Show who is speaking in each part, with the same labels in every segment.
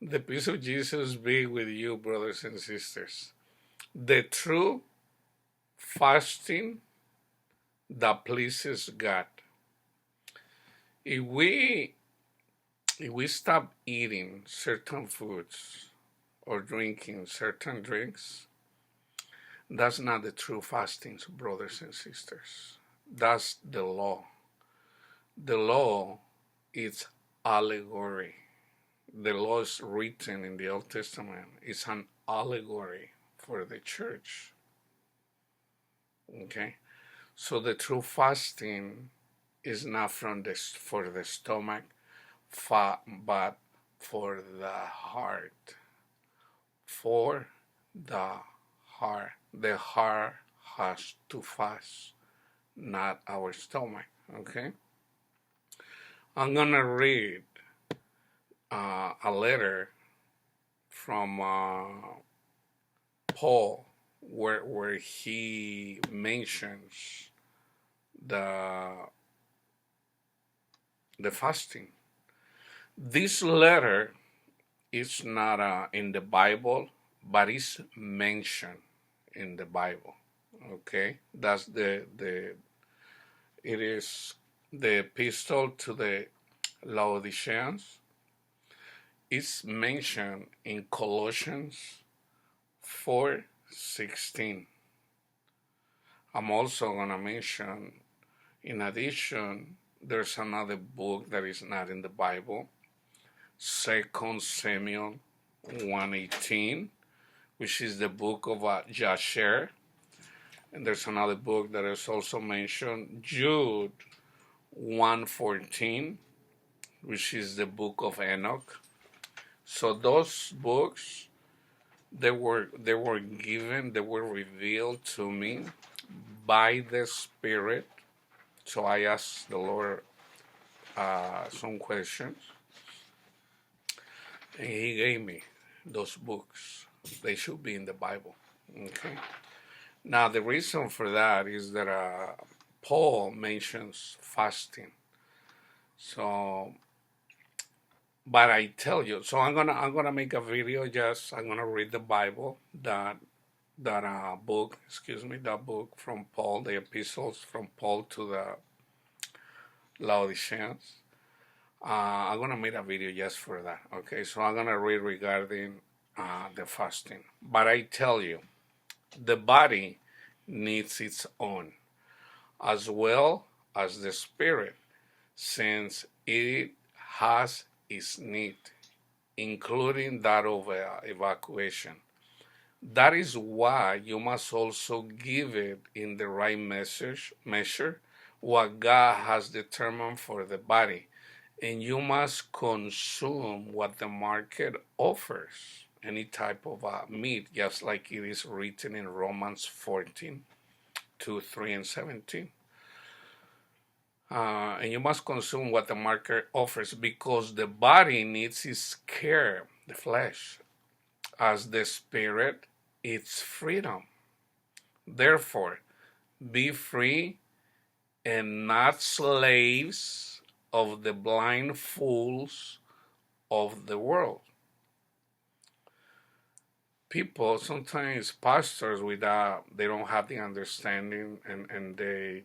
Speaker 1: The peace of Jesus be with you, brothers and sisters. The true fasting that pleases God. If we if we stop eating certain foods or drinking certain drinks, that's not the true fasting, brothers and sisters. That's the law. The law is allegory. The law is written in the Old Testament. It's an allegory for the church. Okay? So the true fasting is not for the stomach, but for the heart. For the heart. The heart has to fast, not our stomach. Okay? I'm gonna read a letter from Paul where he mentions the fasting. This letter is not in the Bible, but it's mentioned in the Bible. Okay, that's it is the epistle to the LAODICEANS. It's mentioned in Colossians 4:16. I'm also gonna mention, in addition, there's another book that is not in the Bible, 2 Samuel 1:18, which is the book of Jasher. And there's another book that is also mentioned, Jude 1:14, which is the book of Enoch. So those books, they were revealed to me by the Spirit. So I asked the Lord some questions, and He gave me those books. They should be in the Bible. Okay. Now the reason for that is that Paul mentions fasting. So, but I tell you, so I'm gonna make a video. I'm gonna read the Bible, that book, that book from Paul, the epistles from Paul to the LAODICEANS. I'm gonna make a video just for that. Okay, so I'm gonna read regarding the fasting. But I tell you, the body needs its own, as well as the spirit, since it has its need, including that of evacuation. That is why you must also give it in the right measure what God has determined for the body, and you must consume what the market offers, any type of meat, just like it is written in Romans 14:2, 3, and 17. And you must consume what the market offers, because the body needs its care, the flesh, as the spirit its freedom. Therefore, be free and not slaves of the blind fools of the world. People, sometimes pastors, they don't have the understanding, and they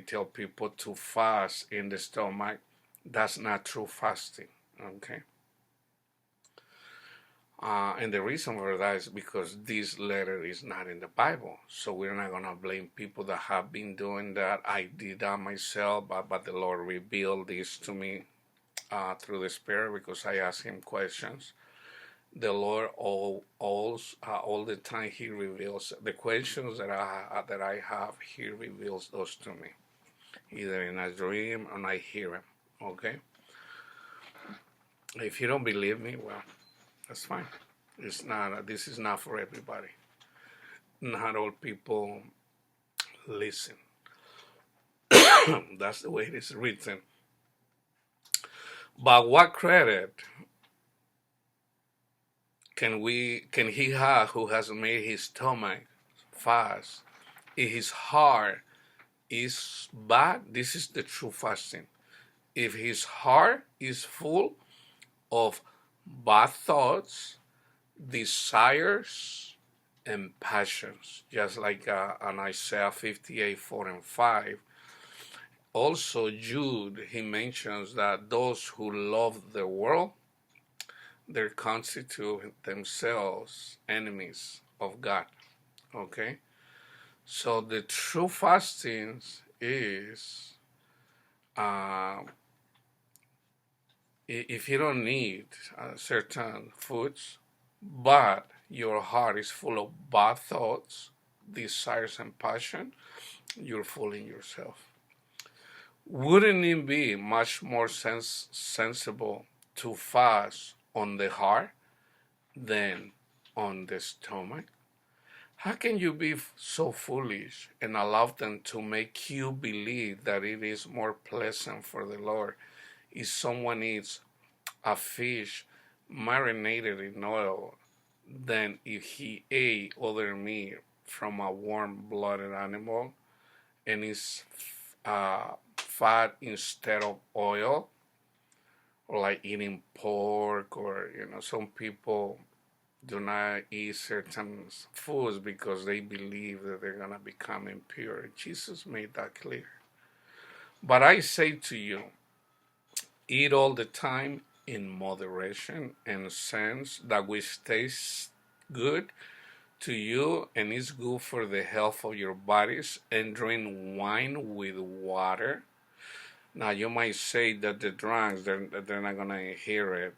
Speaker 1: tell people to fast in the stomach. That's not true fasting. Okay. And the reason for that is because this letter is not in the Bible. So we're not going to blame people that have been doing that. I did that myself, but the Lord revealed this to me through the Spirit, because I asked Him questions. The Lord all the time, He reveals the questions that I have. He reveals those to me, either in a dream or I hear Him. Okay. If you don't believe me, well, that's fine. It's not. This is not for everybody. Not all people listen. That's the way it is written. But what credit can he have who has made his stomach fast if his heart is bad? This is the true fasting. If his heart is full of bad thoughts, desires, and passions. Just like on Isaiah 58, 4 and 5. Also, Jude, he mentions that those who love the world, they constitute themselves enemies of God. Okay? So the true fasting is uh, if you don't need certain foods, but your heart is full of bad thoughts, desires, and passion, you're fooling yourself. Wouldn't it be much more sensible to fast on the heart than on the stomach? How can you be so foolish and allow them to make you believe that it is more pleasant for the Lord if someone eats a fish marinated in oil than if he ate other meat from a warm-blooded animal and is fat instead of oil, or like eating pork, or some people do not eat certain foods because they believe that they're gonna become impure. Jesus made that clear. But I say to you, eat all the time in moderation and sense that which tastes good to you and is good for the health of your bodies, and drink wine with water. Now you might say that the drunks, they're not gonna inherit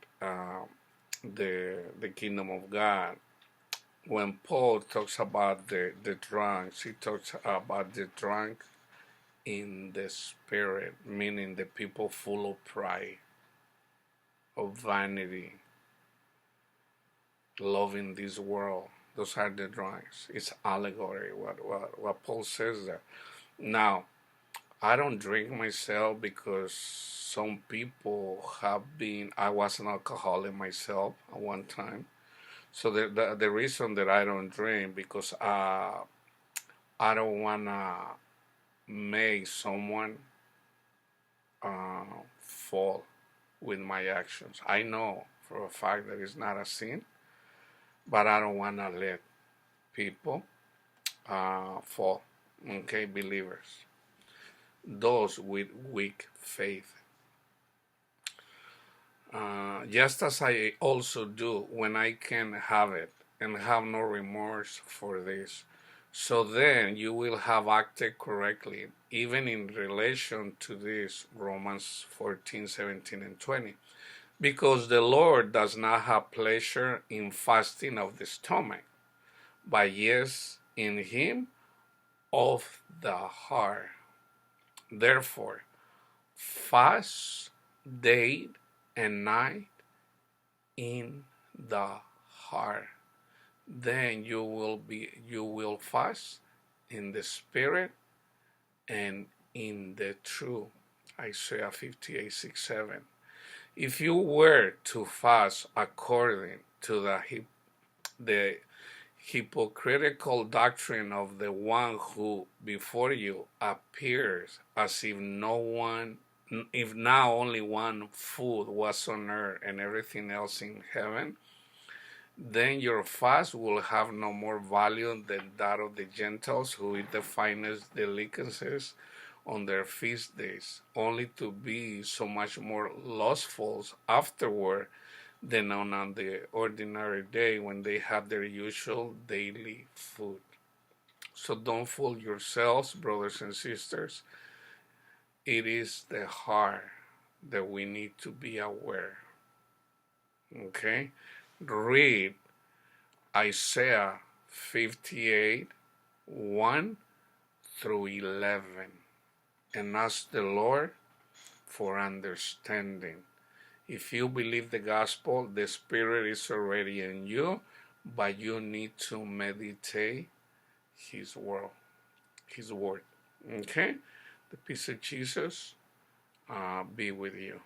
Speaker 1: the kingdom of God. When Paul talks about the drunks, he talks about the drunk in the spirit, meaning the people full of pride, of vanity, loving this world. Those are the drunks. It's allegory, what Paul says there. Now, I don't drink myself because some people have been, I was an alcoholic myself at one time. So the reason that I don't drink, because I don't want to make someone fall with my actions. I know for a fact that it's not a sin, but I don't want to let people fall. Okay, believers, those with weak faith. Just as I also do when I can have it and have no remorse for this. So then you will have acted correctly, even in relation to this, Romans 14, 17, and 20. Because the Lord does not have pleasure in fasting of the stomach, but yes, in him of the heart. Therefore, fast day and night in the heart. Then you will fast in the spirit and in the truth. Isaiah 58, 6, 7. If you were to fast according to the hypocritical doctrine of the one who before you appears as if now only one food was on earth and everything else in heaven, then your fast will have no more value than that of the Gentiles who eat the finest delicacies on their feast days, only to be so much more lustful afterward than on the ordinary day when they have their usual daily food. So don't fool yourselves, brothers and sisters. It is the heart that we need to be aware. Okay? Read Isaiah 58, 1 through 11, and ask the Lord for understanding. If you believe the gospel, the Spirit is already in you, but you need to meditate His word. Okay? The peace of Jesus be with you.